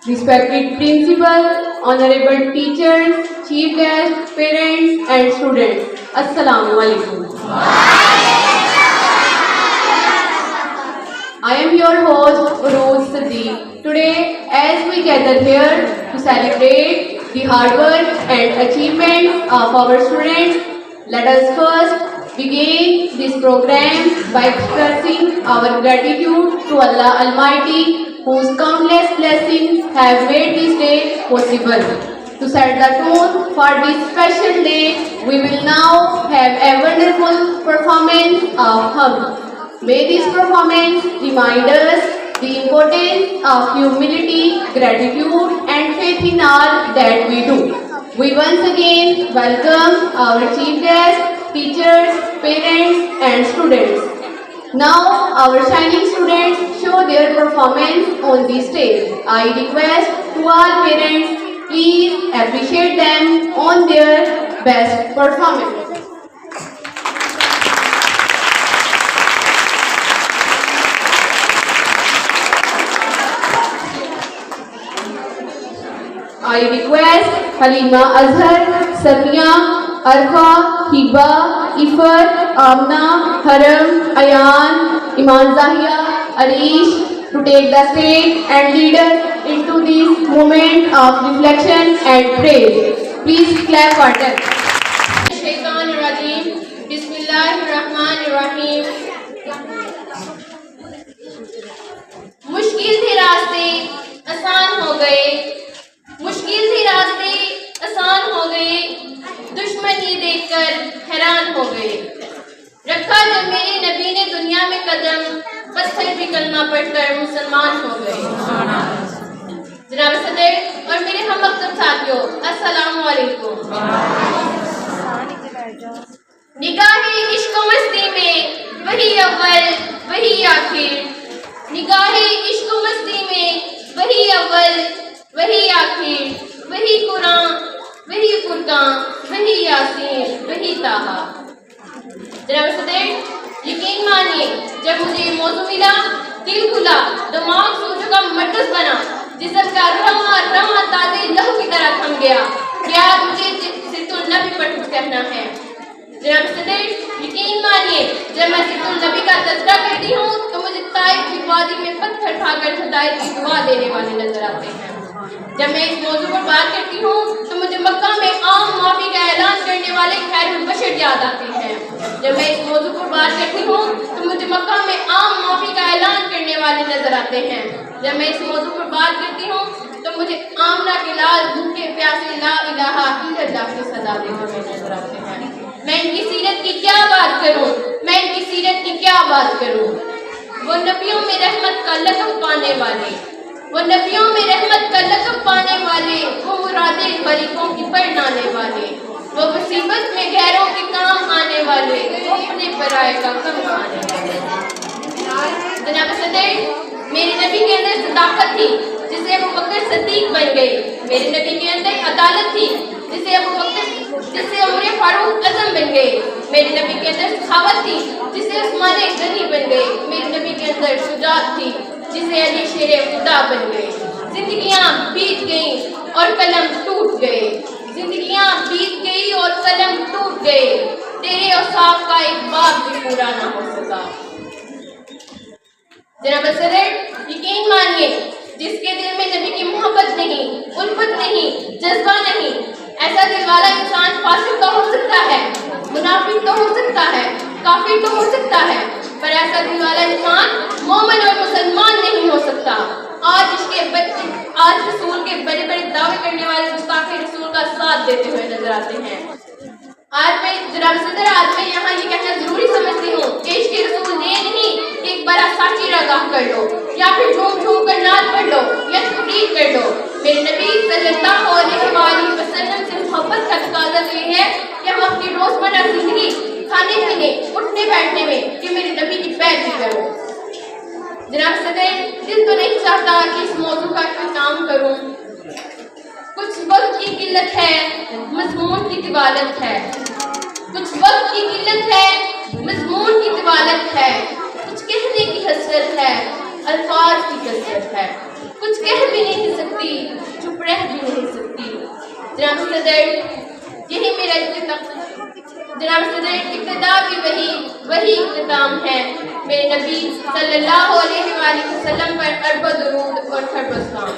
respected principal, honorable teachers, chief guests, parents and students. Assalamu alaikum. I am your host Urooj Siddiq. Today, as we gather here to celebrate the hard work and achievements of our students, let us first begin this program by expressing our gratitude to Allah Almighty, whose countless blessings have made this day possible. To set the tone for this special day, we will now have a wonderful performance of Hum. May this performance remind us the importance of humility, gratitude and faith in all that we do. We once again welcome our chief guests, teachers, parents and students. Now our shining students show their performance on the stage. I request to all parents, please appreciate them on their best performance. I request Halima Azhar, Samia, Arfa, Hiba, Ifat, Amna, Haram, Ayan, Iman Zahia, Arish to take the stage and lead us into this moment of reflection and praise. Please clap for them. Shaitanir-Rajim. Bismillahir-Rahmanir-Rahim. मुश्किल थे रास्ते आसान हो गए, मुश्किल थे रास्ते आसान हो गए, दुश्मन ये देखकर हैरान हो गए। रखा जब मेरे नबी ने दुनिया में कदम, पत्थर भी कलमा पढ़कर मुसलमान हो गए। जनाब सदर और मेरे हम मकतब साथियों, अस्सलामु अलैकुम। निगाहे इश्क मस्ती में वही अव्वल वही आखिर, निगाहे इश्क मस्ती में वही अव्वल वही आखिर, वही कुरान वही फुरकान वही यासीन वही ताहा। जनाब सदर यकीन मानिए, जब मुझे मौजू मिला दिल खुला, दिमाग सोचों का मरकज बना, जिस्म का रमा ताज़े लहू की तरह थम गया। क्या मुझे सिर्तुल नबी पर कुछ कहना है? जनाब सदर यकीन मानिए, जब मैं सिर्तुल नबी का तज़किरा करती हूँ तो मुझे ताइफ की वादी में पत्थर खाकर हिदायत की दुआ देने वाले नजर आते हैं। जब मैं इस मौजू पर बात करती हूँ तो मुझे मक्का में आम माफी का ऐलान करने वाले खैरुल बशर याद आते हैं। जब मैं इस मौजू पर बात करती हूँ तो मुझे मक्का में आम माफी का ऐलान करने वाले नजर आते हैं। जब मैं इस मौजू पर बात करती हूँ तो मुझे आमना के लाल भूखे प्यासे ला इलाहा इल्लल्लाह की सदा देते हुए नजर आते हैं। मैं इनकी सीरत की क्या बात करूँ, मैं इनकी सीरत की क्या बात करूँ। वो नबियों में रहमत का लक़ब पाने वाले, वो नबियों में रहमत का लक़ब पाने वाले, वो मुरादे गरीबों की पढ़ाने वाले, वो मुसीबत में गैरों के काम आने वाले, वो अपने पराए का कम खाने वाले। जनाब सदर, मेरे नबी के अंदर सदाकत थी जिसे अबू बकर सिद्दीक बन गए। मेरे नबी के अंदर अदालत थी जिससे उमर फारूक आज़म बन गए। मेरे नबी के अंदर सखावत थी जिससे उस्मान गनी बन गए। मेरे नबी के अंदर शुजाअत थी जिसे अली शेर खुदा बन गए। जिंदगियां बीत गईं और कलम टूट गए, जिंदगियां बीत गई और कलम टूट गए, तेरे औसाफ का एक बाप भी पूरा ना हो सका। जनाब सदर यकीन मानिए, जिसके दिल में नबी की मोहब्बत नहीं, उल्फत नहीं, जज्बा नहीं, ऐसा दिल वाला इंसान फासिक तो हो सकता है, मुनाफिक तो हो सकता है, काफिर तो हो सकता है, पर ऐसा दिल वाला इंसान मोमिन और मुसलमान नहीं हो सकता। आज रसूल के बड़े बड़े दावे करने वाले गुस्ताखे रसूल का साथ देते हुए नजर आते हैं। आज मैं जनाब सदर, आज मैं यहाँ ये कहना जरूरी समझती हूँ कि इश्क़ रसूल ये नहीं कि एक बड़ा साची रगाह कर लो या फिर झूम झूम कर नाच पढ़ लो या तकरीर कर लो। मेरे नबी सल्लल्लाहु अलैहि वसल्लम से मोहब्बत का तकाज़ा ये है कि हम अपनी रोज़मर्रा जिंदगी, खाने पीने, उठने बैठने में कि मेरे नबी की पैरवी करो। जनाब सदर, दिल तो नहीं चाहता कि इस मौजू का कोई काम करूँ। कुछ वक्त की किल्लत है, मज़मून की तिवालत है, कुछ वक्त की किल्लत है, मज़मून की तिवालत है, कुछ कहने की हसरत है, अल्फाज की कसरत है, کچھ کہہ بھی نہیں سکتی، چپ رہ بھی نہیں سکتی۔ جناب صدر، یہی میرا جناب صدر، ابتدا بھی وہی اختتام ہے۔ میرے نبی صلی اللہ علیہ وآلہ وسلم پر ارب درود اور خرب السلام۔